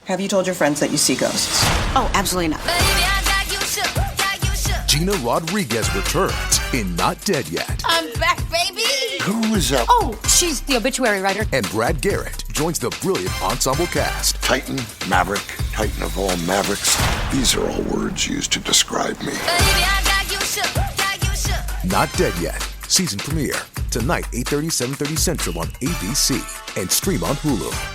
Have you told your friends that you see ghosts? Oh, absolutely not. Gina Rodriguez returns in Not Dead Yet. I'm back, baby! Who is up? Oh, she's the obituary writer. And Brad Garrett joins the brilliant ensemble cast. Titan, Maverick, Titan of all Mavericks. These are all words used to describe me. Not Dead Yet. Season premiere. Tonight, 8:30, 7:30 Central on ABC. And stream on Hulu.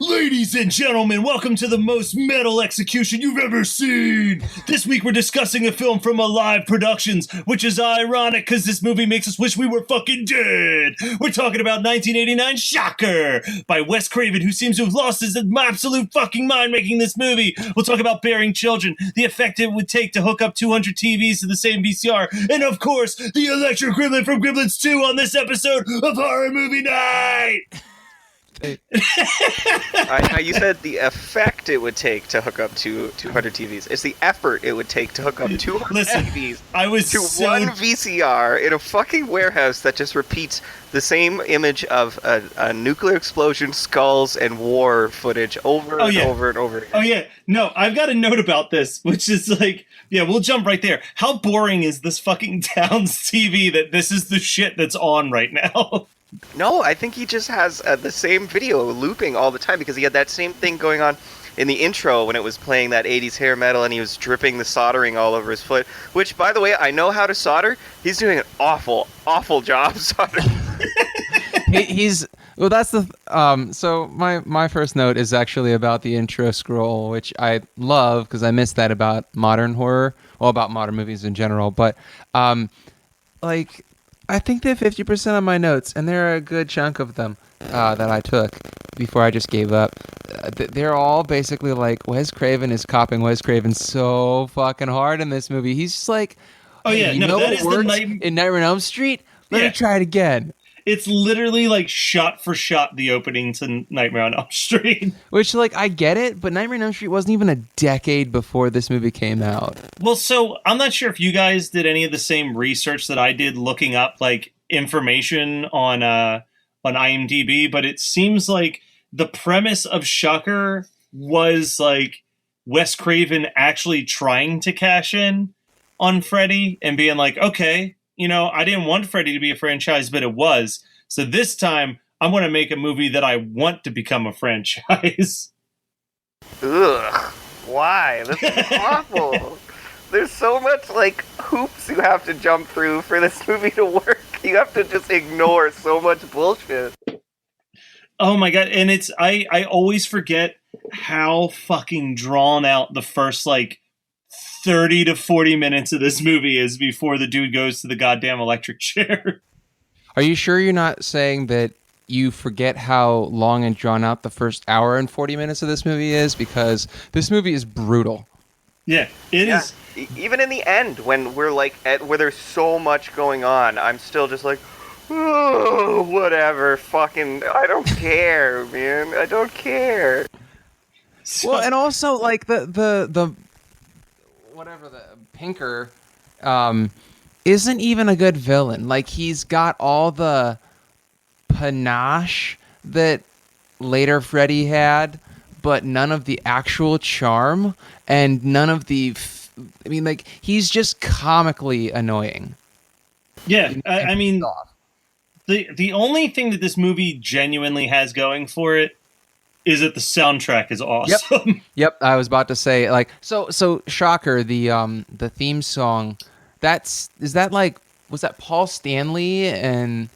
Ladies and gentlemen, welcome to the most metal execution you've ever seen. This week we're discussing a film from Alive Productions, which is ironic because this movie makes us wish we were fucking dead. We're talking about 1989 Shocker by Wes Craven, who seems to have lost his absolute fucking mind making this movie. We'll talk about burying children, the effect it would take to hook up 200 TVs to the same VCR, and of course, the electric gremlin from Gremlins 2 on this episode of Horror Movie Night. You said the effect it would take to hook up 200 TVs. It's the effort it would take to hook up 200 TVs to one VCR in a fucking warehouse that just repeats the same image of a nuclear explosion, skulls, and war footage over and over and over again. Oh, yeah. No, I've got a note about this, which is like, yeah, we'll jump right there. How boring is this fucking town's TV that this is the shit that's on right now? No, I think he just has the same video looping all the time because he had that same thing going on in the intro when it was playing that 80s hair metal and he was dripping the soldering all over his foot, which, by the way, I know how to solder. He's doing an awful, awful job soldering. Well, that's the so my first note is actually about the intro scroll, which I love because I miss that about modern horror, well, about modern movies in general, but like I think they're 50% of my notes, and there are a good chunk of them that I took before I just gave up. They're all basically like Wes Craven is copying Wes Craven so fucking hard in this movie. He's just like, oh yeah, you know that what is works in Nightmare on Elm Street? Let me try it again. It's literally like shot for shot the opening to Nightmare on Elm Street. Which, like, I get it, but Nightmare on Elm Street wasn't even a decade before this movie came out. Well, so I'm not sure if you guys did any of the same research that I did looking up like information on IMDb, but it seems like the premise of Shocker was like Wes Craven actually trying to cash in on Freddy and being like, okay, you know, I didn't want Freddy to be a franchise, but it was. So this time, I'm going to make a movie that I want to become a franchise. Ugh. Why? This is awful. There's so much, like, hoops you have to jump through for this movie to work. You have to just ignore so much bullshit. Oh my god, and it's, I always forget how fucking drawn out the first, like, 30 to 40 minutes of this movie is before the dude goes to the goddamn electric chair. Are you sure you're not saying that you forget how long and drawn out the first hour and 40 minutes of this movie is? Because this movie is brutal. Yeah, it is. Even in the end, when we're like, where there's so much going on, I'm still just like, oh, whatever, fucking, I don't care, man. I don't care. Well, and also, like, the whatever, the Pinker isn't even a good villain. Like, he's got all the panache that later Freddy had, but none of the actual charm and none of the I mean, like, he's just comically annoying. Yeah, I mean, the only thing that this movie genuinely has going for it is that the soundtrack is awesome. Yep, I was about to say, like, so Shocker, the theme song, was that Paul Stanley and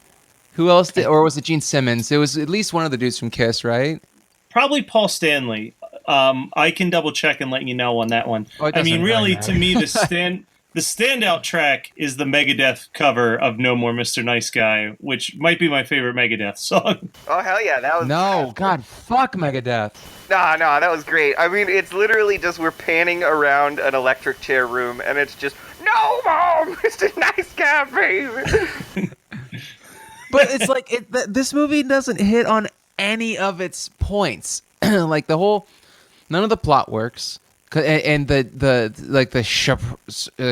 who else did, or was it Gene Simmons? It was at least one of the dudes from Kiss, right? probably Paul Stanley. I can double check and let you know on that one. Oh, I mean, really, to me, the standout track is the Megadeth cover of "No More Mr. Nice Guy," which might be my favorite Megadeth song. Oh hell yeah, that was God, fuck Megadeth. No, that was great. I mean, it's literally just we're panning around an electric chair room, and it's just "No More Mr. Nice Guy, baby." But it's like this movie doesn't hit on any of its points. Like none of the plot works, and the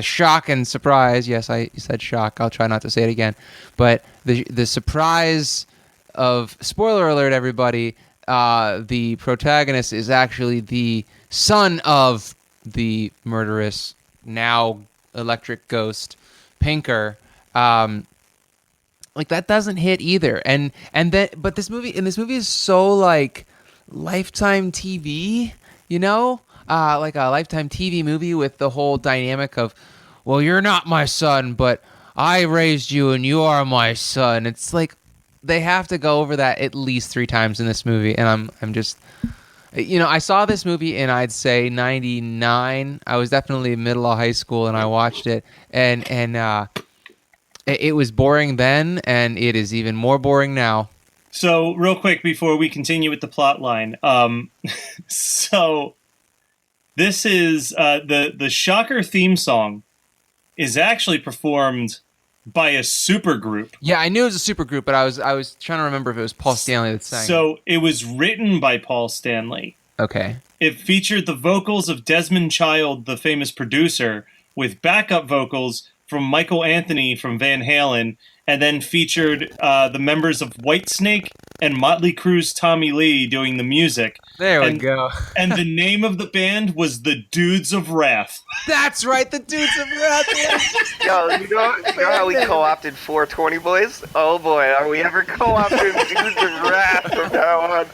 shock and surprise. Yes, I said shock. I'll try not to say it again. But the surprise of, spoiler alert, everybody, the protagonist is actually the son of the murderous, now electric ghost Pinker. Like that doesn't hit either, but this movie is so like Lifetime TV, you know, like a Lifetime TV movie with the whole dynamic of, well, you're not my son, but I raised you and you are my son. It's like they have to go over that at least 3 times in this movie, and I'm just, you know, I saw this movie in, I'd say, 99. I was definitely middle of high school, and I watched it, and it was boring then, and it is even more boring now. So, real quick before we continue with the plot line, so this is the Shocker theme song is actually performed by a supergroup. Yeah, I knew it was a supergroup, but I was trying to remember if it was Paul Stanley that sang. So it was written by Paul Stanley. Okay. It featured the vocals of Desmond Child, the famous producer, with backup vocals from Michael Anthony from Van Halen, and then featured the members of Whitesnake and Motley Crue's Tommy Lee doing the music. There we go. And the name of the band was the Dudes of Wrath. That's right, the Dudes of Wrath. Yo, you know how we co-opted 420 Boys? Oh boy, are we ever co-opting Dudes of Wrath from now on?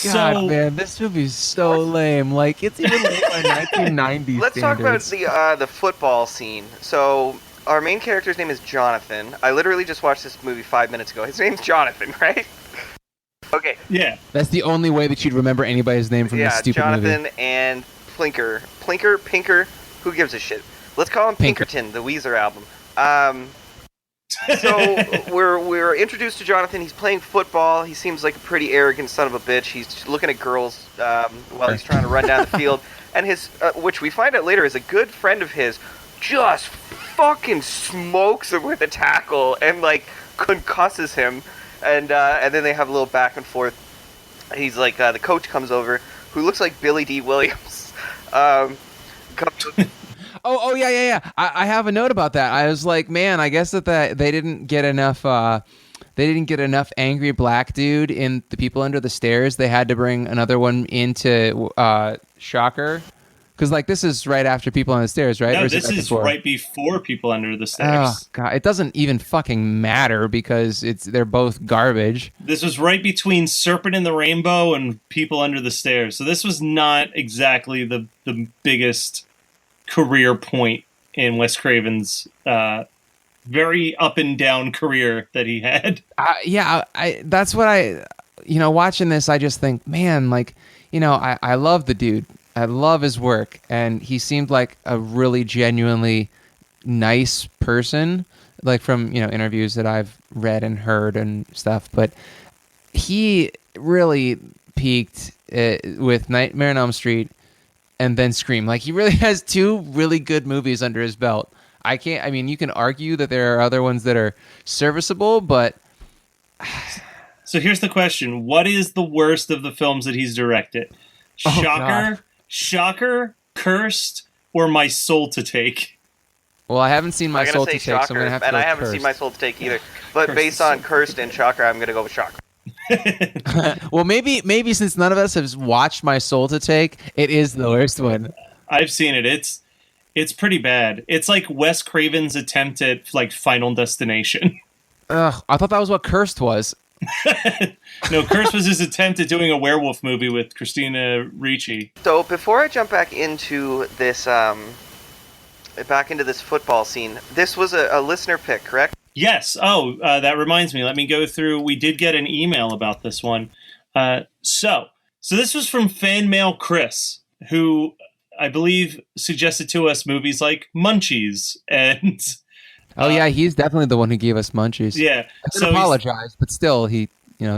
God, man, this movie's so lame. Like, it's even late by 1990s Let's talk about the football scene. So, our main character's name is Jonathan. I literally just watched this movie 5 minutes ago. His name's Jonathan, right? Okay. Yeah. That's the only way that you'd remember anybody's name from this stupid movie. Jonathan and Pinker. Who gives a shit? Let's call him Pinkerton, the Weezer album. So we're introduced to Jonathan. He's playing football. He seems like a pretty arrogant son of a bitch. He's looking at girls while he's trying to run down the field. And his, which we find out later is a good friend of his, just fucking smokes him with a tackle and like concusses him. And then they have a little back and forth. He's like, the coach comes over, who looks like Billy D. Williams. Oh yeah. I have a note about that. I was like, man, I guess that they didn't get enough. They didn't get enough angry black dude in The People Under the Stairs. They had to bring another one into Shocker, because like this is right after People on the Stairs, right? No, this is right before People Under the Stairs. Oh god, it doesn't even fucking matter because they're both garbage. This was right between Serpent and the Rainbow and People Under the Stairs. So this was not exactly the biggest career point in Wes Craven's very up and down career that he had. That's what watching this, I just think, man, like, I love the dude. I love his work, and he seemed like a really genuinely nice person, like from, interviews that I've read and heard and stuff, but he really peaked with Nightmare on Elm Street and then Scream. Like, he really has 2 really good movies under his belt. You can argue that there are other ones that are serviceable, but... So here's the question. What is the worst of the films that he's directed? Shocker, Cursed, or My Soul to Take? Well, I haven't seen My Soul to Take, so I'm going to have to go with I haven't Cursed. seen My Soul to Take either. But based on Cursed and Shocker, I'm going to go with Shocker. Well, maybe since none of us have watched My Soul to Take, it is the worst one. I've seen it. It's pretty bad. It's like Wes Craven's attempt at like Final Destination. Ugh, I thought that was what Cursed was. No, Cursed was his attempt at doing a werewolf movie with Christina Ricci. So before I jump back into this football scene, this was a listener pick, correct? Yes. Oh, that reminds me. Let me go through. We did get an email about this one. So this was from fan mail Chris, who I believe suggested to us movies like Munchies and. Oh yeah, he's definitely the one who gave us Munchies. Yeah. I apologize, but still, he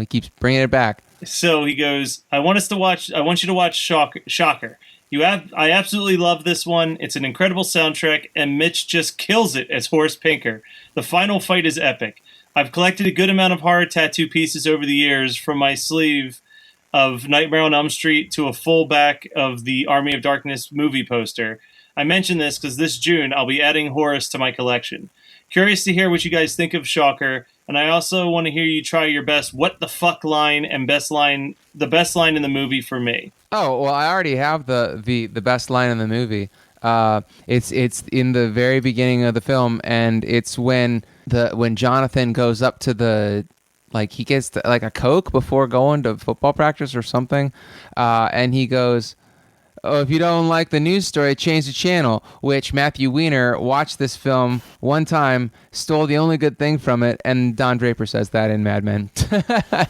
keeps bringing it back. So he goes, I want you to watch Shocker. I absolutely love this one. It's an incredible soundtrack, and Mitch just kills it as Horace Pinker. The final fight is epic. I've collected a good amount of horror tattoo pieces over the years, from my sleeve of Nightmare on Elm Street to a full back of the Army of Darkness movie poster. I mention this because this June I'll be adding Horace to my collection. Curious to hear what you guys think of Shocker, and I also want to hear you try your best what the fuck line and the best line in the movie for me. Oh, well, I already have the best line in the movie. It's in the very beginning of the film, and it's when Jonathan goes up to he gets a Coke before going to football practice or something, and he goes, "Oh, if you don't like the news story, change the channel," which Matthew Weiner watched this film one time, stole the only good thing from it, and Don Draper says that in Mad Men.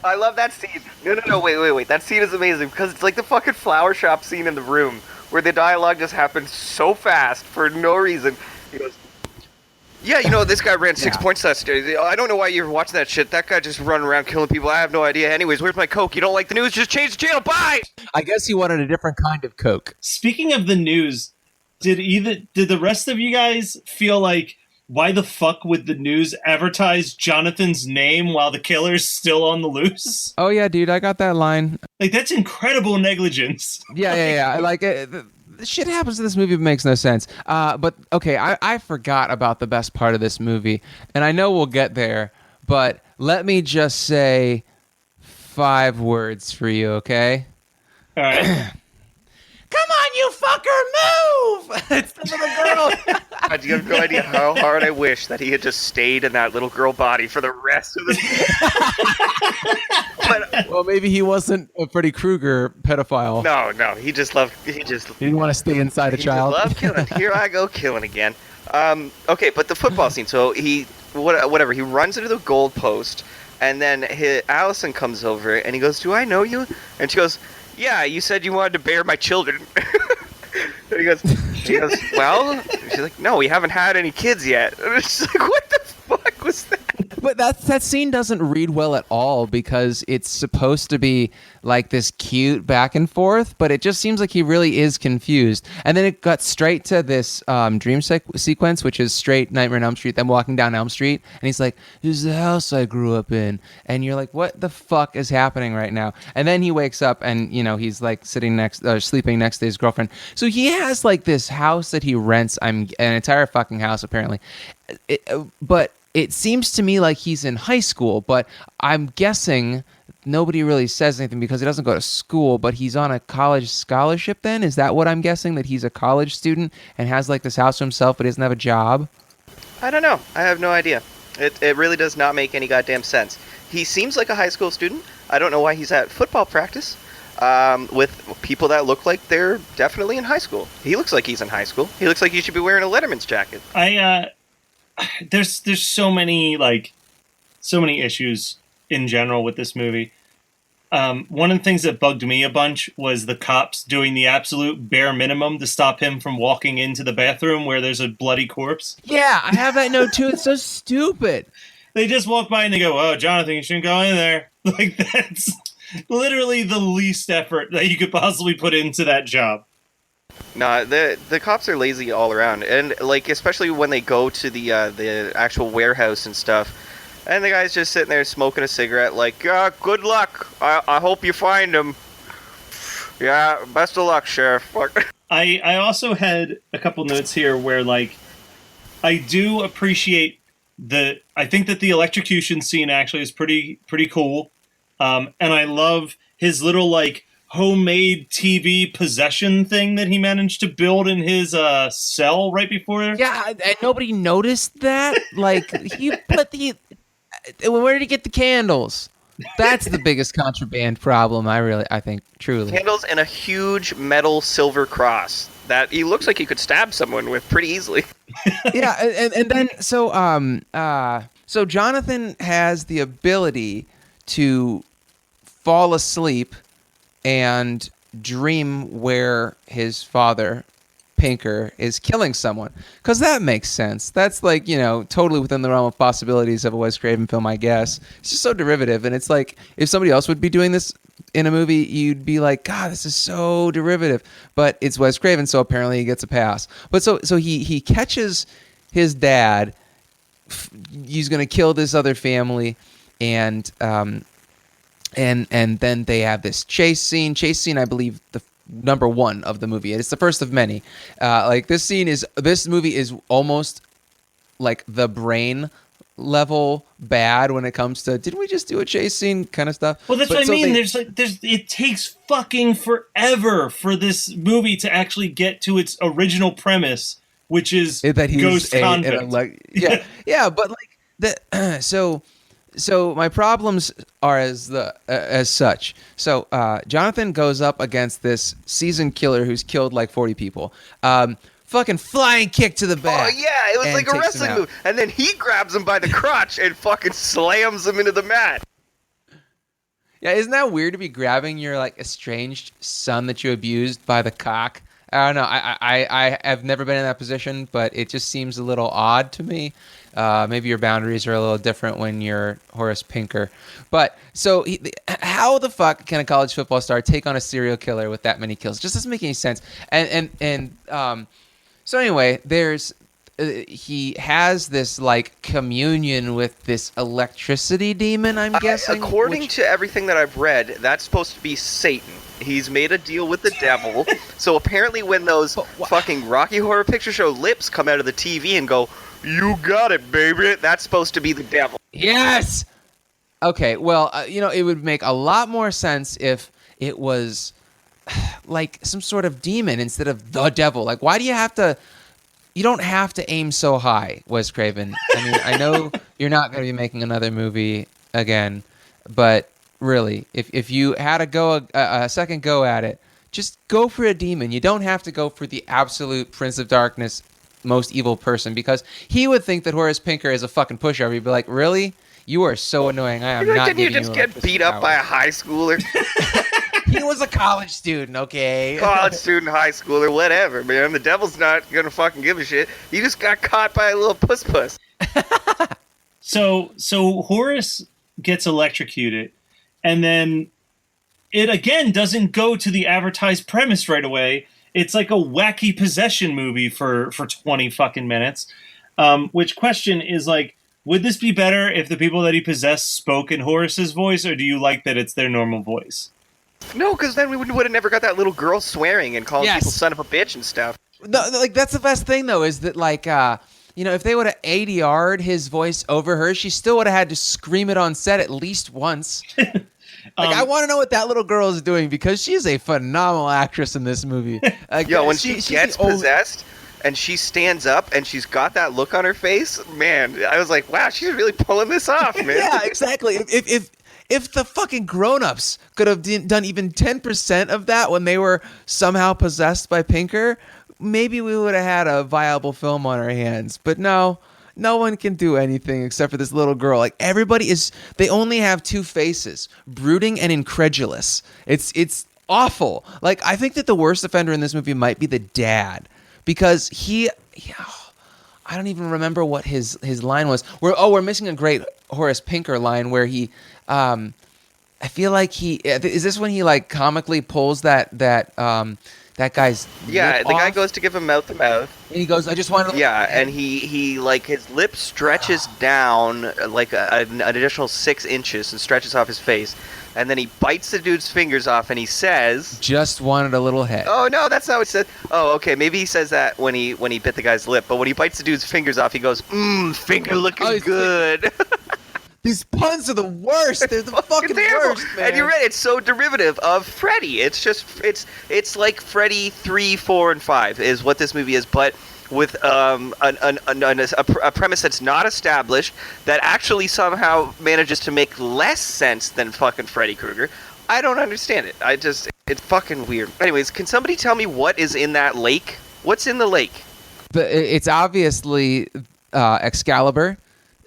I love that scene. No, wait. That scene is amazing because it's like the fucking flower shop scene in The Room where the dialogue just happens so fast for no reason. He goes, yeah, this guy ran 6 points last year. I don't know why you're watching that shit. That guy just running around killing people. I have no idea. Anyways, where's my Coke? You don't like the news? Just change the channel. Bye! I guess he wanted a different kind of Coke. Speaking of the news, did the rest of you guys feel like, why the fuck would the news advertise Jonathan's name while the killer's still on the loose? Oh yeah, dude, I got that line. Like, that's incredible negligence. Yeah. Like, the shit happens in this movie, but makes no sense. But okay, I forgot about the best part of this movie, and I know we'll get there, but let me just say 5 words for you, okay? All right. Come on, you fucker, move! It's the little girl. God, you have no idea how hard I wish that he had just stayed in that little girl body for the rest of the. Well, maybe he wasn't a Freddy Krueger pedophile. No, he didn't want to stay inside a child. Loved killing. Here I go killing again. Okay, but the football scene. So he runs into the goal post, and then Allison comes over and he goes, "Do I know you?" And she goes, "Yeah, you said you wanted to bear my children." And she goes, "Well," she's like, "No, we haven't had any kids yet." And it's like, what the fuck was that? But that scene doesn't read well at all because it's supposed to be like this cute back and forth, but it just seems like he really is confused. And then it got straight to this dream sequence, which is straight Nightmare on Elm Street, them walking down Elm Street, and he's like, "This is the house I grew up in." And you're like, what the fuck is happening right now? And then he wakes up and, he's like sleeping next to his girlfriend. So he has like this house that he rents, an entire fucking house apparently. But it seems to me like he's in high school, but I'm guessing nobody really says anything because he doesn't go to school, but he's on a college scholarship then? Is that what I'm guessing, that he's a college student and has like this house to himself but doesn't have a job? I don't know. I have no idea. It really does not make any goddamn sense. He seems like a high school student. I don't know why he's at football practice with people that look like they're definitely in high school. He looks like he's in high school. He looks like he should be wearing a Letterman's jacket. There's so many issues in general with this movie. One of the things that bugged me a bunch was the cops doing the absolute bare minimum to stop him from walking into the bathroom where there's a bloody corpse. Yeah, I have that note too. It's so stupid. They just walk by and they go, "Oh, Jonathan, you shouldn't go in there." Like, that's literally the least effort that you could possibly put into that job. No, the cops are lazy all around, and like especially when they go to the actual warehouse and stuff, and the guy's just sitting there smoking a cigarette, like, "Good luck. I hope you find him. Yeah, best of luck, Sheriff." I also had a couple notes here where, like, I do appreciate I think that the electrocution scene actually is pretty cool, and I love his little like homemade TV possession thing that he managed to build in his cell right before. Yeah, and nobody noticed that. Like, he put where did he get the candles? That's the biggest contraband problem. I think truly candles and a huge metal silver cross that he looks like he could stab someone with pretty easily. Yeah, and then so So Jonathan has the ability to fall asleep and dream where his father, Pinker, is killing someone. Because that makes sense. That's like, totally within the realm of possibilities of a Wes Craven film, I guess. It's just so derivative. And it's like, if somebody else would be doing this in a movie, you'd be like, God, this is so derivative. But it's Wes Craven, so apparently he gets a pass. But so he catches his dad. He's going to kill this other family, and then they have this chase scene. I believe the number one of the movie. It's the first of many. This movie is almost like the Brain level bad when it comes to didn't we just do a chase scene kind of stuff. Well, that's what I mean. It takes fucking forever for this movie to actually get to its original premise, which is that he's ghost convict. Yeah, but like the so my problems are as such. So Jonathan goes up against this seasoned killer who's killed like 40 people. Fucking flying kick to the back. Oh yeah, it was like a wrestling move. And then he grabs him by the crotch and fucking slams him into the mat. Yeah, isn't that weird to be grabbing your like estranged son that you abused by the cock? I don't know. I have never been in that position, but it just seems a little odd to me. Maybe your boundaries are a little different when you're Horace Pinker. But so how the fuck can a college football star take on a serial killer with that many kills? It just doesn't make any sense. So anyway, he has this like communion with this electricity demon, I'm guessing. According to everything that I've read, that's supposed to be Satan. He's made a deal with the devil. So apparently when those fucking Rocky Horror Picture Show lips come out of the TV and go, "You got it, baby," that's supposed to be the devil. Yes! Okay, well, it would make a lot more sense if it was like some sort of demon instead of the devil. Like, why do you have to... You don't have to aim so high, Wes Craven. I mean, I know you're not going to be making another movie again, but really, if you had a second go at it, just go for a demon. You don't have to go for the absolute Prince of Darkness, most evil person, because he would think that Horace Pinker is a fucking pushover. He'd be like, really? You are so annoying. I am not Didn't you giving just you get beat up by a high schooler? He was a college student, okay? College student, high schooler, whatever, man. The devil's not gonna fucking give a shit. He just got caught by a little puss. So Horace gets electrocuted, and then it again doesn't go to the advertised premise right away. It's like a wacky possession movie for 20 fucking minutes. Which question is like, would this be better if the people that he possessed spoke in Horace's voice, or do you like that it's their normal voice? No, because then we would have never got that little girl swearing and calling people son of a bitch and stuff. No, like that's the best thing though, is that like if they would have ADR'd his voice over her, she still would have had to scream it on set at least once. I want to know what that little girl is doing, because she's a phenomenal actress in this movie. When she gets possessed and she stands up and she's got that look on her face, man, I was like, wow, she's really pulling this off, man. Yeah, exactly. If the fucking grown-ups could have done even 10% of that when they were somehow possessed by Pinker, maybe we would have had a viable film on our hands. But no one can do anything except for this little girl. Like, they only have two faces, brooding and incredulous. It's awful. Like, I think that the worst offender in this movie might be the dad, because I don't even remember what his line was. We're missing a great Horace Pinker line where he... I feel like is this when he like comically pulls that guy's lip guy off? goes to give him mouth to mouth, and he goes, I just want to... and he like his lip stretches down like an additional 6 inches and stretches off his face, and then he bites the dude's fingers off and he says, just wanted a little head. Oh no, that's not what it said. Oh, okay, maybe he says that when he bit the guy's lip, but when he bites the dude's fingers off, he goes, finger looking good. These puns are the worst. They're the fucking worst, man. And you're right. It's so derivative of Freddy. It's like Freddy 3, 4, and 5 is what this movie is, but with a premise that's not established, that actually somehow manages to make less sense than fucking Freddy Krueger. I don't understand it. It's fucking weird. Anyways, can somebody tell me what is in that lake? What's in the lake? It's obviously Excalibur.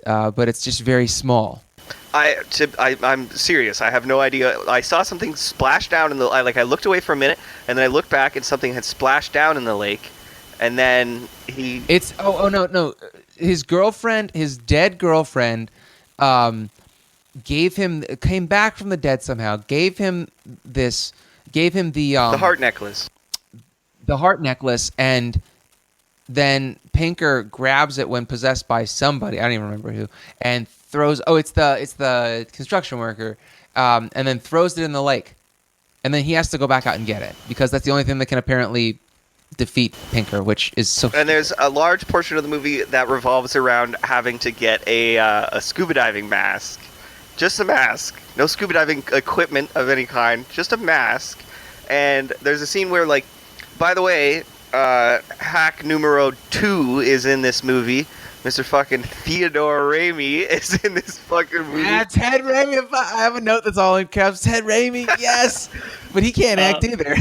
but it's just very small. I'm serious. I have no idea. I saw something splash down in the I looked away for a minute, and then I looked back, and something had splashed down in the lake, and then It's no. His girlfriend, his dead girlfriend, came back from the dead somehow. Gave him the heart necklace. The heart necklace, and then Pinker grabs it when possessed by somebody. I don't even remember who, and throws. Oh, it's the construction worker, and then throws it in the lake, and then he has to go back out and get it because that's the only thing that can apparently defeat Pinker, which is so. And there's a large portion of the movie that revolves around having to get a scuba diving mask, just a mask, no scuba diving equipment of any kind, just a mask. And there's a scene where, like, by the way, hack numero 2 is in this movie. Mr. fucking Theodore Raimi is in this fucking movie. Yeah, Ted Raimi. I have a note that's all in caps. Ted Raimi, yes, but he can't act either.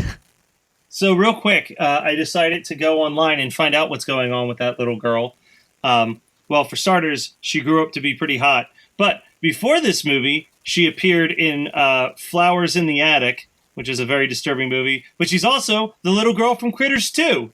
So real quick, I decided to go online and find out what's going on with that little girl. Well, for starters, she grew up to be pretty hot. But before this movie, she appeared in Flowers in the Attic, which is a very disturbing movie. But she's also the little girl from Critters 2.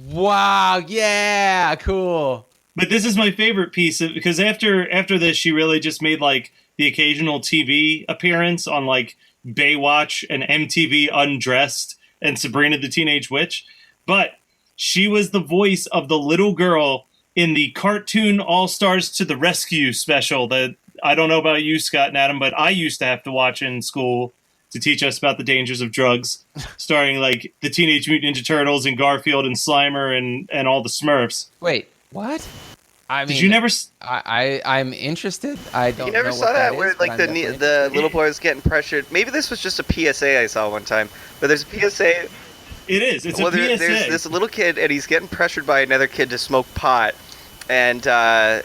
Wow, yeah, cool. But this is my favorite piece because after this, she really just made like the occasional TV appearance on like Baywatch and MTV Undressed and Sabrina the Teenage Witch. But she was the voice of the little girl in the cartoon All-Stars to the Rescue special that I don't know about you, Scott and Adam, but I used to have to watch in school to teach us about the dangers of drugs, starring like the Teenage Mutant Ninja Turtles and Garfield and Slimer and all the Smurfs. Wait, what? I mean, did you never? I'm interested. I don't. You never know saw what that is, where like the little boy was getting pressured. Maybe this was just a PSA I saw one time, but there's a PSA. It is. It's well, a PSA. There's this little kid, and he's getting pressured by another kid to smoke pot, and the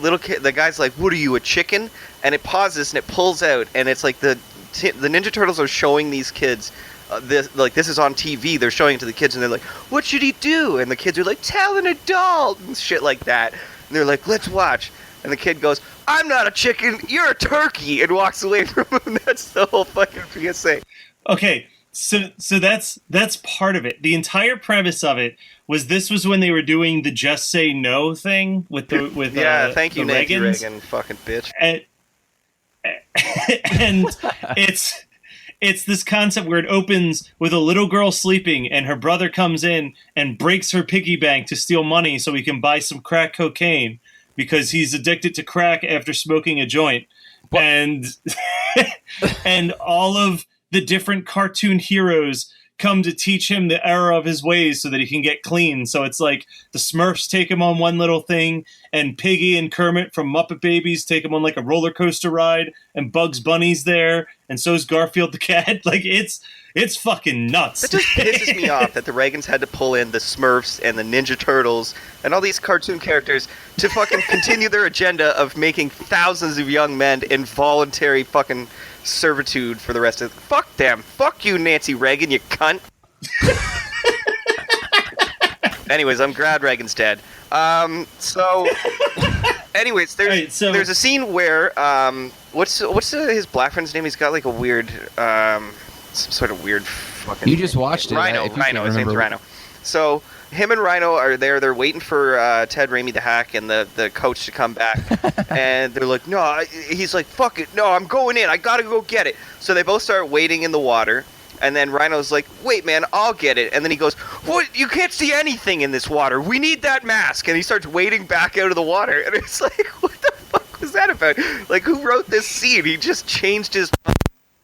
little kid, the guy's like, "What are you, a chicken?" And it pauses and it pulls out, and it's like the Ninja Turtles are showing these kids. This is on TV. They're showing it to the kids, and they're like, "What should he do?" And the kids are like, "Tell an adult," and shit like that. And they're like, "Let's watch." And the kid goes, "I'm not a chicken. You're a turkey," and walks away from him. That's the whole fucking PSA. Okay, so that's part of it. The entire premise of it was when they were doing the "Just Say No" thing with yeah. Thank you, Nancy Reagans. Reagan, fucking bitch. And it's this concept where it opens with a little girl sleeping and her brother comes in and breaks her piggy bank to steal money so he can buy some crack cocaine because he's addicted to crack after smoking a joint. What? And all of the different cartoon heroes come to teach him the error of his ways so that he can get clean. So it's like the Smurfs take him on one little thing, and Piggy and Kermit from Muppet Babies take him on like a roller coaster ride, and Bugs Bunny's there, and so is Garfield the cat. Like it's fucking nuts. It just pisses me off that the Reagans had to pull in the Smurfs and the Ninja Turtles and all these cartoon characters to fucking continue their agenda of making thousands of young men involuntary fucking servitude for the rest of fuck them. Fuck you, Nancy Reagan, you cunt. Anyways, I'm glad Reagan's dead. Anyways, there's a scene where what's his black friend's name? He's got like a weird some sort of weird fucking. You just watched it. Rhino. His name's Rhino. So him and Rhino are there. They're waiting for Ted Raimi the hack and the coach to come back. And they're like, no. He's like, fuck it. No, I'm going in. I gotta go get it. So they both start wading in the water. And then Rhino's like, wait, man, I'll get it. And then he goes, what? You can't see anything in this water. We need that mask. And he starts wading back out of the water. And it's like, what the fuck was that about? Like, who wrote this scene? He just changed his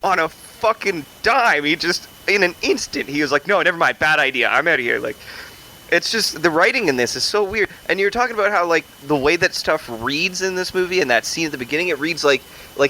on a fucking dime. He just, in an instant, he was like, no, never mind. Bad idea. I'm out of here. Like, it's just, the writing in this is so weird. And you're talking about how, like, the way that stuff reads in this movie and that scene at the beginning, it reads like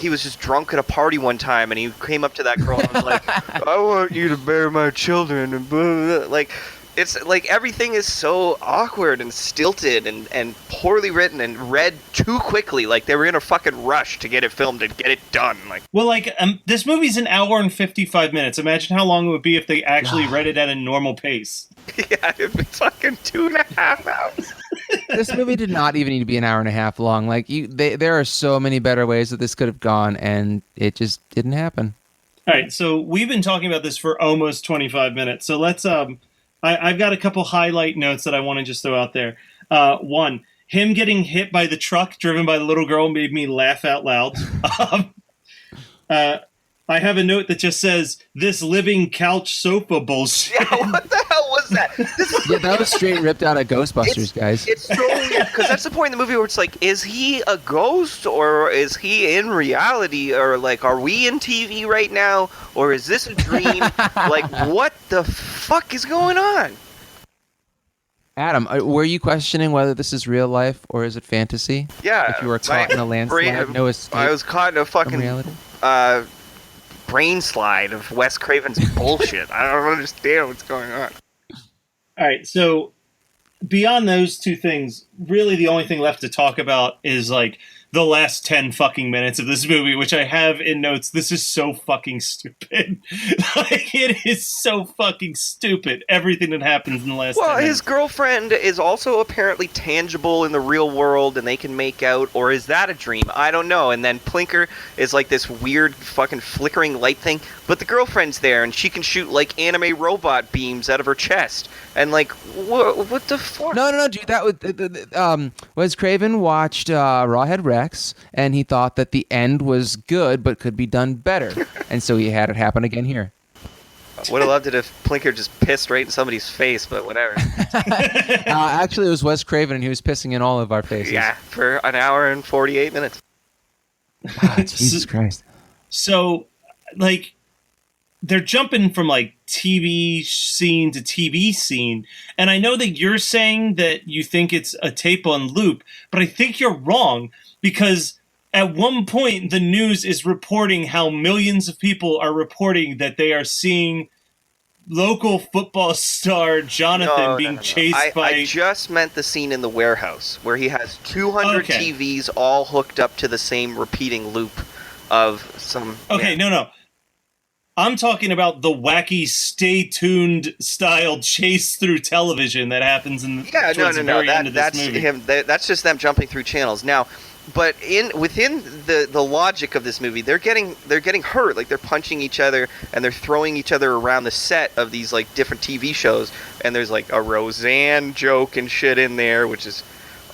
he was just drunk at a party one time and he came up to that girl and was like, I want you to bear my children and blah, blah, blah. Like, it's like everything is so awkward and stilted and poorly written and read too quickly. Like they were in a fucking rush to get it filmed and get it done. Like, well, like this movie's an hour and 55 minutes. Imagine how long it would be if they actually read it at a normal pace. Yeah, it'd be fucking 2.5 hours. This movie did not even need to be an hour and a half long. Like there are so many better ways that this could have gone, and it just didn't happen. All right, so we've been talking about this for almost 25 minutes. So let's I've got a couple highlight notes that I want to just throw out there. One, him getting hit by the truck driven by the little girl made me laugh out loud. I have a note that just says, "This living couch sofa bullshit." Yeah, what the hell was that? Yeah, that was straight ripped out of Ghostbusters, guys. It's so weird, because that's the point in the movie where it's like, is he a ghost, or is he in reality, or like, are we in TV right now, or is this a dream? Like, what the fuck is going on? Adam, were you questioning whether this is real life or is it fantasy? Yeah. If you were caught in a landslide, no escape. I was caught in a fucking reality? brain slide of Wes Craven's bullshit. I don't understand what's going on. All right, so beyond those two things, really the only thing left to talk about is like the last 10 fucking minutes of this movie, which I have in notes. This is so fucking stupid. Like, it is so fucking stupid, everything that happens in the last 10 minutes. Well, his girlfriend is also apparently tangible in the real world, and they can make out, or is that a dream? I don't know. And then Pinker is like this weird fucking flickering light thing, but the girlfriend's there, and she can shoot like anime robot beams out of her chest. And like, what the fuck? No, dude. That was Wes Craven watched Rawhead Rex, and he thought that the end was good, but could be done better, and so he had it happen again here. Would have loved it if Pinker just pissed right in somebody's face, but whatever. Actually, it was Wes Craven, and he was pissing in all of our faces. Yeah, for an hour and 48 minutes. Jesus Christ. So, like, they're jumping from like TV scene to TV scene, and I know that you're saying that you think it's a tape on loop, but I think you're wrong, because at one point the news is reporting how millions of people are reporting that they are seeing local football star Jonathan being chased by... I just meant the scene in the warehouse where he has 200 TVs all hooked up to the same repeating loop of some... Okay, no. I'm talking about the wacky Stay Tuned style chase through television that happens in the very end of this movie. That's just them jumping through channels. Now, but within the logic of this movie, they're getting hurt. Like, they're punching each other and they're throwing each other around the set of these like different TV shows. And there's like a Roseanne joke and shit in there, which is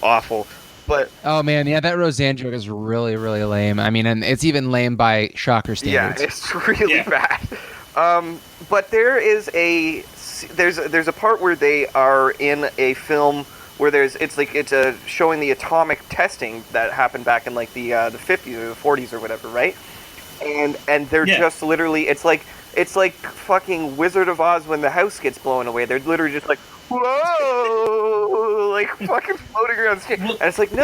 awful. But oh man, yeah, that Roseanne joke is really, really lame. I mean, and it's even lame by Shocker standards. Yeah, it's really bad. But there's a part where they are in a film where it's showing the atomic testing that happened back in like the 50s or the 40s or whatever, right? And they're just literally it's like fucking Wizard of Oz when the house gets blown away. They're literally just like, whoa, like fucking floating around the screen. And it's like, no.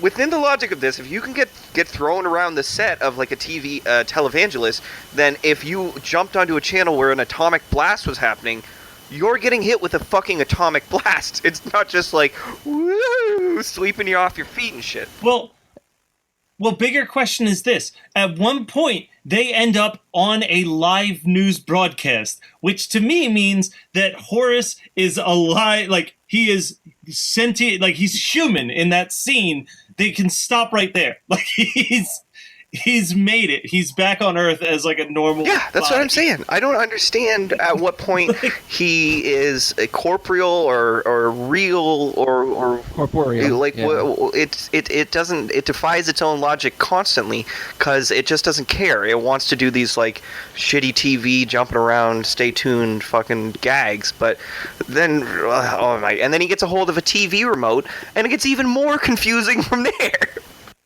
Within the logic of this, if you can get thrown around the set of like a TV televangelist, then if you jumped onto a channel where an atomic blast was happening, you're getting hit with a fucking atomic blast. It's not just like, woo, sweeping you off your feet and shit. Well, bigger question is this. At one point, they end up on a live news broadcast, which to me means that Horace is alive, like he is sentient, like he's human in that scene. They can stop right there. Like he's made it. He's back on Earth as like a normal Yeah, that's body. what I'm saying. I don't understand at what point he is a corporeal or real or corporeal. Like yeah. it defies its own logic constantly because it just doesn't care. It wants to do these like shitty TV jumping around, stay tuned fucking gags, but then and then he gets a hold of a TV remote and it gets even more confusing from there.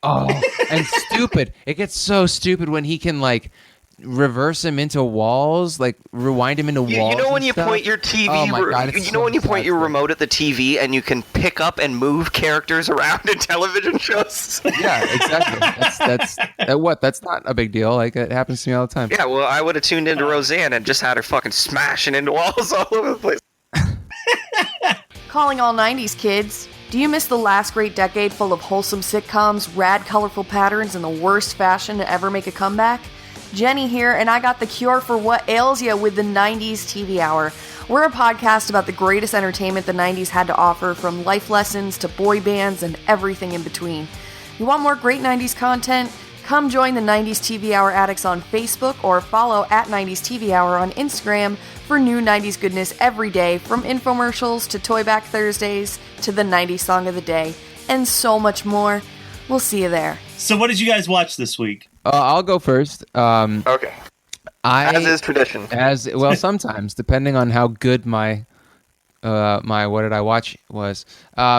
Oh, and stupid. It gets so stupid when he can, like, reverse him into walls, like, rewind him into walls. You know when you stuff? point your TV, oh my God, you know when you point your remote at the TV and you can pick up and move characters around in television shows? Yeah, exactly. That's not a big deal. Like, it happens to me all the time. Yeah, well, I would have tuned into Roseanne and just had her fucking smashing into walls all over the place. Calling all 90s kids. Do you miss the last great decade full of wholesome sitcoms, rad colorful patterns, and the worst fashion to ever make a comeback? Jenny here, and I got the cure for what ails ya with the 90s TV Hour. We're a podcast about the greatest entertainment the 90s had to offer, from life lessons to boy bands and everything in between. You want more great 90s content? Come join the 90s TV Hour addicts on Facebook or follow at 90s TV Hour on Instagram for new 90s goodness every day, from infomercials to Toy Back Thursdays to the 90s Song of the Day, and so much more. We'll see you there. So what did you guys watch this week? I'll go first. Okay. As is tradition. Well, sometimes, depending on how good my what did I watch was.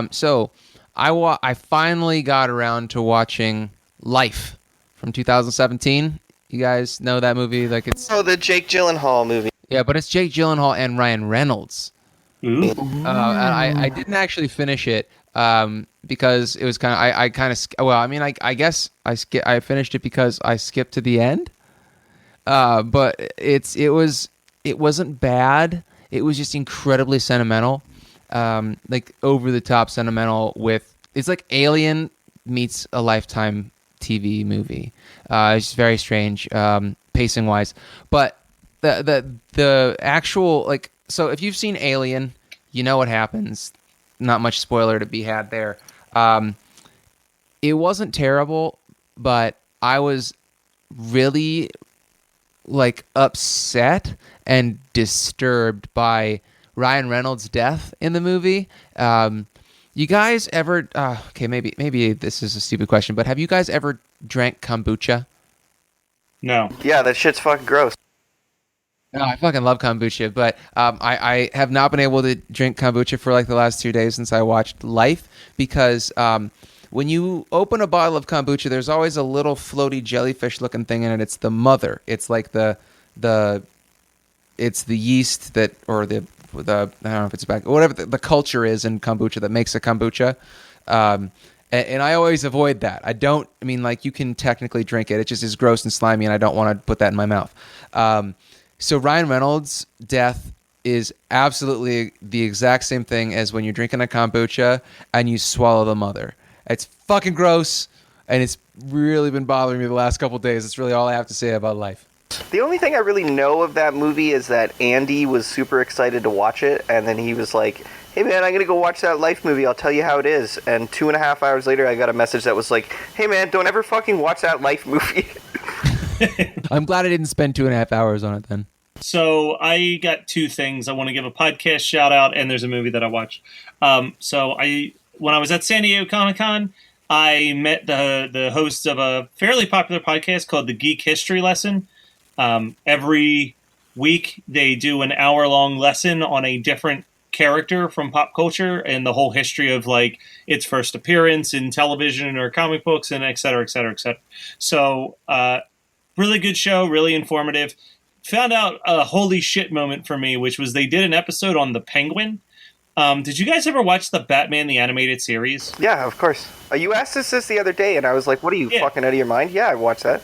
So I finally got around to watching Life from 2017. You guys know that movie? Like it's the Jake Gyllenhaal movie. Yeah, but it's Jake Gyllenhaal and Ryan Reynolds. Ooh. And I didn't actually finish it because it was kind of I guess I finished it because I skipped to the end. But it wasn't bad. It was just incredibly sentimental, like over the top sentimental. It's like Alien meets a Lifetime TV movie. It's very strange, pacing wise, but the actual, like, so if you've seen Alien, you know what happens. Not much spoiler to be had there. It wasn't terrible, but I was really like upset and disturbed by Ryan Reynolds' death in the movie. You guys ever? Okay, maybe this is a stupid question, but have you guys ever drank kombucha? No. Yeah, that shit's fucking gross. No, I fucking love kombucha, but I have not been able to drink kombucha for like the last 2 days since I watched Life, because when you open a bottle of kombucha, there's always a little floaty jellyfish-looking thing in it. It's the mother. It's like it's the yeast that, or the I don't know if it's back, whatever the culture is in kombucha that makes a kombucha. And I always avoid that. You can technically drink it. It just is gross and slimy, and I don't want to put that in my mouth. So Ryan Reynolds' death is absolutely the exact same thing as when you're drinking a kombucha and you swallow the mother. It's fucking gross, and it's really been bothering me the last couple of days. That's really all I have to say about Life. The only thing I really know of that movie is that Andy was super excited to watch it, and then he was like, hey man, I'm going to go watch that Life movie. I'll tell you how it is. And 2.5 hours later, I got a message that was like, hey man, don't ever fucking watch that Life movie. I'm glad I didn't spend 2.5 hours on it then. So I got two things. I want to give a podcast shout out, and there's a movie that I watched. When I was at San Diego Comic-Con, I met the host of a fairly popular podcast called The Geek History Lesson. Every week they do an hour-long lesson on a different character from pop culture and the whole history of like its first appearance in television or comic books, and et cetera, et cetera, et cetera. So really good show, really informative. Found out a holy shit moment for me, which was they did an episode on the Penguin. Did you guys ever watch the Batman the Animated Series? Yeah, of course. You asked us this the other day, and I was like, what are you, fucking out of your mind? Yeah, I watched that.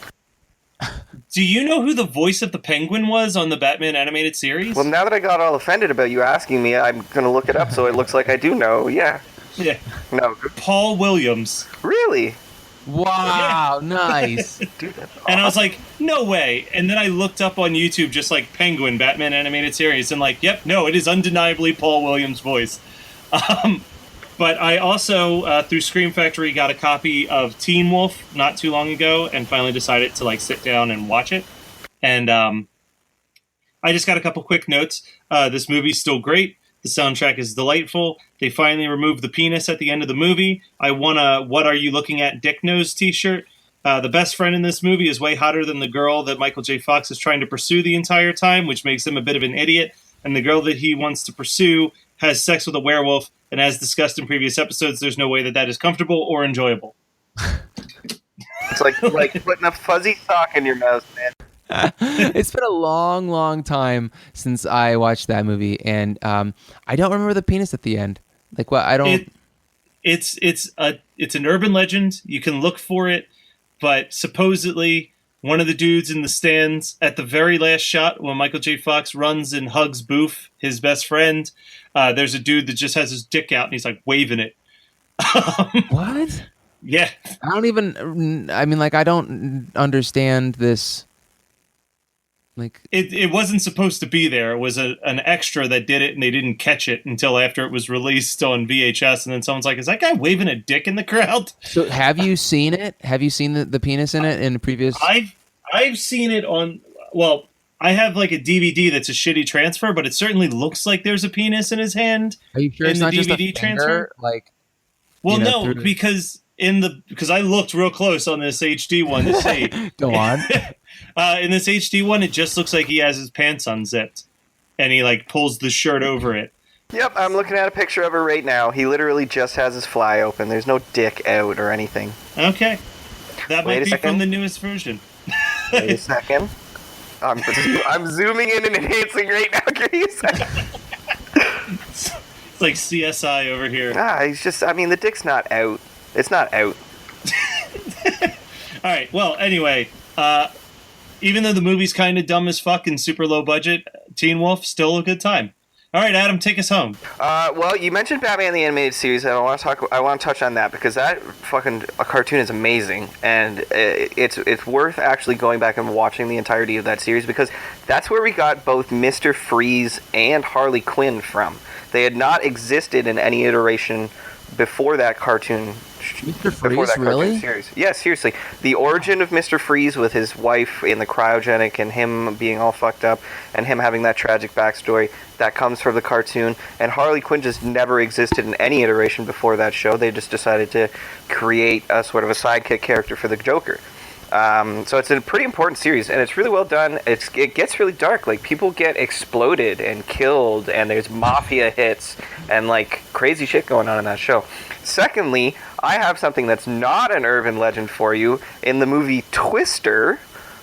Do you know who the voice of the Penguin was on the Batman Animated Series? Well, now that I got all offended about you asking me, I'm going to look it up so it looks like I do know. Yeah. Yeah. No. Paul Williams. Really? Wow, nice. Dude, that's awesome. And I was like, no way. And then I looked up on YouTube just like Penguin, Batman Animated Series, and like, yep, no, it is undeniably Paul Williams' voice. But I also, through Scream Factory, got a copy of Teen Wolf not too long ago and finally decided to like sit down and watch it. And I just got a couple quick notes. This movie's still great. The soundtrack is delightful. They finally removed the penis at the end of the movie. I won a What Are You Looking At Dick Nose t-shirt. The best friend in this movie is way hotter than the girl that Michael J. Fox is trying to pursue the entire time, which makes him a bit of an idiot. And the girl that he wants to pursue has sex with a werewolf. And as discussed in previous episodes, there's no way that that is comfortable or enjoyable. It's like putting a fuzzy sock in your mouth, man. It's been a long, long time since I watched that movie, and I don't remember the penis at the end. Like, what? I don't. It's an urban legend. You can look for it, but supposedly one of the dudes in the stands at the very last shot when Michael J. Fox runs and hugs Boof, his best friend, there's a dude that just has his dick out and he's like waving it. What? Yeah. I don't understand this. Like it wasn't supposed to be there. It was an extra that did it, and they didn't catch it until after it was released on VHS. And then someone's like, "Is that guy waving a dick in the crowd?" So have you seen it? Have you seen the penis in it in the previous? I've seen it on. Well, I have like a DVD that's a shitty transfer, but it certainly looks like there's a penis in his hand. Are you sure in it's the not just a DVD finger? Like, well, you know, no, through- because I looked real close on this HD one to see. Go on. In this HD one, it just looks like he has his pants unzipped, and he like pulls the shirt over it. Yep, I'm looking at a picture of it right now. He literally just has his fly open. There's no dick out or anything. Okay, that Wait might a be second. from the newest version. Wait a second. I'm zooming in and enhancing right now, Grace. It's like CSI over here. He's just. I mean, the dick's not out. It's not out. All right. Well, anyway, even though the movie's kind of dumb as fuck and super low budget, Teen Wolf still a good time. All right, Adam, take us home. Well, you mentioned Batman the Animated Series, and I want to touch on that because that fucking cartoon is amazing, and it's worth actually going back and watching the entirety of that series because that's where we got both Mr. Freeze and Harley Quinn from. They had not existed in any iteration before that cartoon. Mr. Freeze, really? Series. Yeah, seriously. The origin of Mr. Freeze with his wife in the cryogenic and him being all fucked up and him having that tragic backstory, that comes from the cartoon. And Harley Quinn just never existed in any iteration before that show. They just decided to create a sort of a sidekick character for the Joker. So it's a pretty important series, and it's really well done. It gets really dark. Like, people get exploded and killed, and there's mafia hits and, like, crazy shit going on in that show. Secondly, I have something that's not an urban legend for you. In the movie Twister,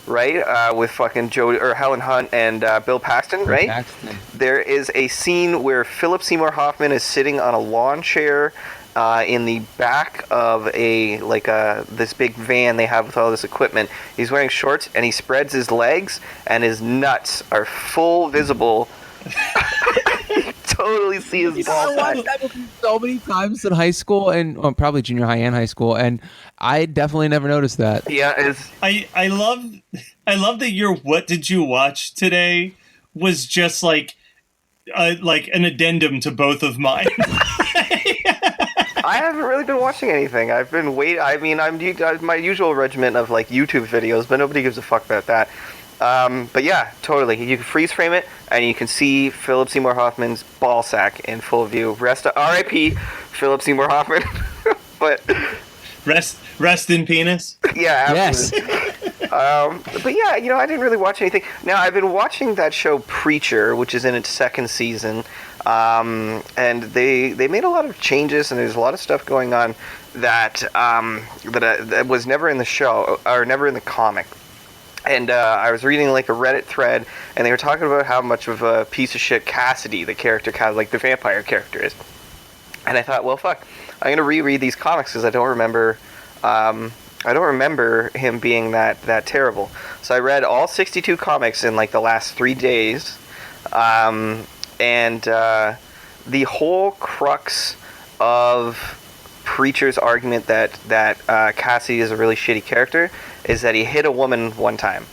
right, with fucking Helen Hunt and Bill Paxton, right? Paxton. There is a scene where Philip Seymour Hoffman is sitting on a lawn chair in the back of this big van they have with all this equipment. He's wearing shorts and he spreads his legs and his nuts are full visible. You totally see his ball I watched that movie so many times in high school and probably junior high and high school, and I definitely never noticed that. Yeah, I love that your "What did you watch today?" was just like an addendum to both of mine. I haven't really been watching anything. I've been waiting. I mean, I'm my usual regiment of like YouTube videos, but nobody gives a fuck about that. But yeah, totally. You can freeze frame it, and you can see Philip Seymour Hoffman's ball sack in full view. R.I.P. Philip Seymour Hoffman. But rest in penis. yeah, absolutely. Yes. But yeah, I didn't really watch anything. Now I've been watching that show Preacher, which is in its second season, and they made a lot of changes, and there's a lot of stuff going on that was never in the show or never in the comic. And I was reading like a Reddit thread, and they were talking about how much of a piece of shit Cassidy, the character, like the vampire character, is. And I thought, well, fuck, I'm gonna reread these comics because I don't remember him being that terrible. So I read all 62 comics in like the last 3 days, and the whole crux of Preacher's argument that Cassidy is a really shitty character is that he hit a woman one time,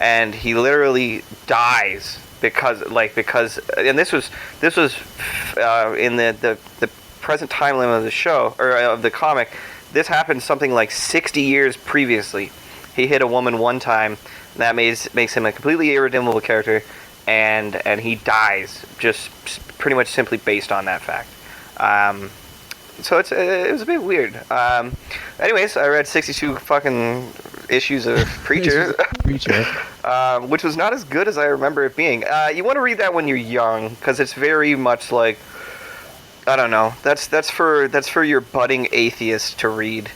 and he literally dies because and this was in the present time limit of the show or of the comic. This happened something like 60 years previously. He hit a woman one time, and that makes him a completely irredeemable character, and he dies just pretty much simply based on that fact. So it was a bit weird. Anyways, I read 62 fucking issues of Preacher, which was not as good as I remember it being. You want to read that when you're young, because it's very much like, I don't know. That's for your budding atheist to read.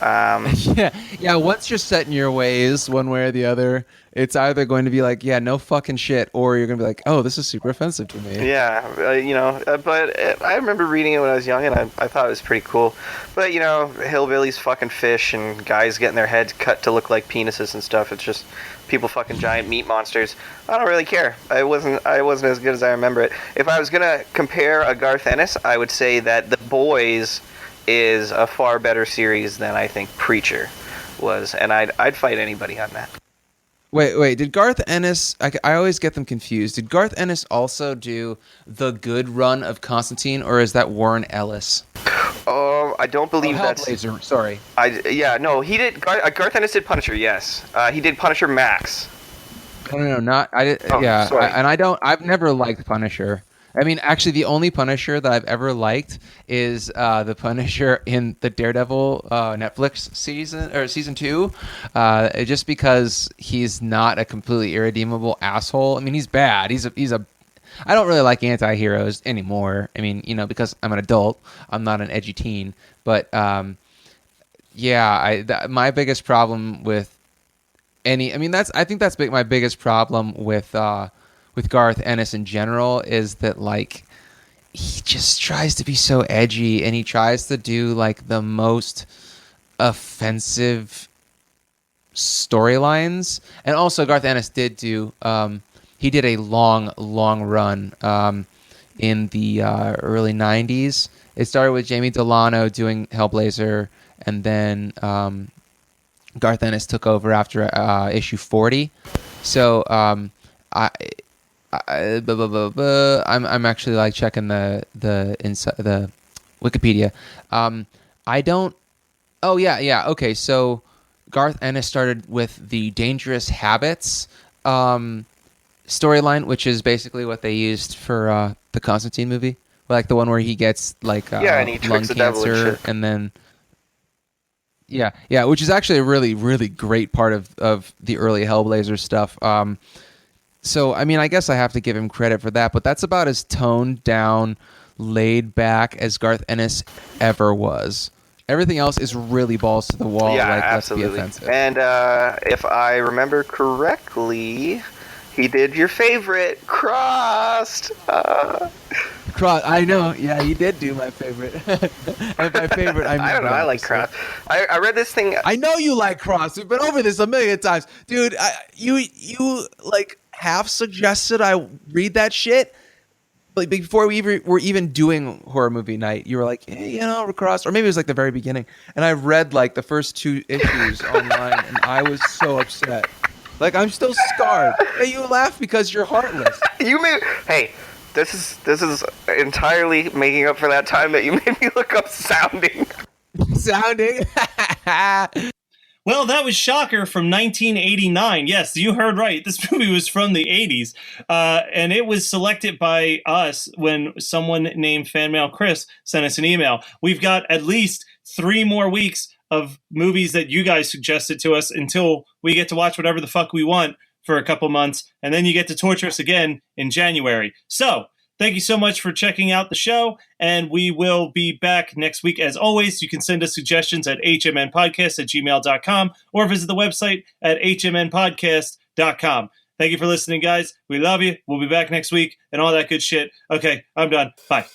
Yeah. Once you're set in your ways, one way or the other, it's either going to be like, yeah, no fucking shit, or you're gonna be like, oh, this is super offensive to me. Yeah, but I remember reading it when I was young, and I thought it was pretty cool. But hillbillies fucking fish, and guys getting their heads cut to look like penises and stuff. It's just people fucking giant meat monsters. I don't really care. I wasn't as good as I remember it. If I was gonna compare a Garth Ennis, I would say that The Boys is a far better series than I think Preacher was, and I'd fight anybody on that. Wait. Did Garth Ennis? I always get them confused. Did Garth Ennis also do the good run of Constantine, or is that Warren Ellis? Oh, I don't believe that's. Hellblazer. Sorry. No, he did. Garth Ennis did Punisher. Yes, he did Punisher Max. No, not I did. Yeah, sorry. I've never liked Punisher. I mean, actually, the only Punisher that I've ever liked is the Punisher in the Daredevil Netflix season 2, just because he's not a completely irredeemable asshole. I mean, he's bad. He's a. I don't really like anti-heroes anymore. I mean, because I'm an adult, I'm not an edgy teen. But my biggest problem with I think that's my biggest problem with Garth Ennis in general is that like he just tries to be so edgy and he tries to do like the most offensive storylines. And also Garth Ennis did do he did a long run in the early 90s. It started with Jamie Delano doing Hellblazer, and then Garth Ennis took over after issue 40. So I'm actually like checking the Wikipedia. I don't. Oh yeah. Okay, so Garth Ennis started with the Dangerous Habits storyline, which is basically what they used for the Constantine movie, like the one where he gets like and he lung cancer, and then which is actually a really, really great part of the early Hellblazer stuff. So I mean, I guess I have to give him credit for that, but that's about as toned down, laid back as Garth Ennis ever was. Everything else is really balls to the wall. Yeah, like, absolutely. Let's be offensive. And if I remember correctly, he did your favorite, Crossed. Cross, I know. Yeah, he did do my favorite. And my favorite, I don't know. I like Cross. I read this thing. I know you like Cross. We've been over this a million times, dude. You like half suggested I read that shit. Like before we were even doing horror movie night, you were like, hey, Cross, or maybe it was like the very beginning, and I read like the first 2 issues online, and I was so upset. Like, I'm still scarred. Hey, you laugh because you're heartless. Hey, this is entirely making up for that time that you made me look up Sounding. Sounding? Well, that was Shocker from 1989. Yes, you heard right. This movie was from the 80s. And it was selected by us when someone named Fanmail Chris sent us an email. We've got at least 3 more weeks of movies that you guys suggested to us until we get to watch whatever the fuck we want for a couple months. And then you get to torture us again in January. So thank you so much for checking out the show, and we will be back next week. As always, you can send us suggestions at hmnpodcast@gmail.com or visit the website at hmnpodcast.com. Thank you for listening, guys. We love you. We'll be back next week and all that good shit. Okay, I'm done. Bye.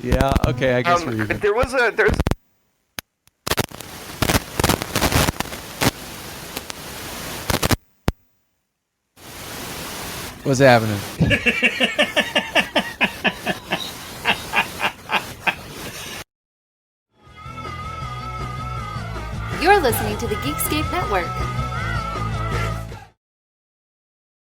Yeah, okay, I guess we're even. There's What's happening? You're listening to the Geekscape Network.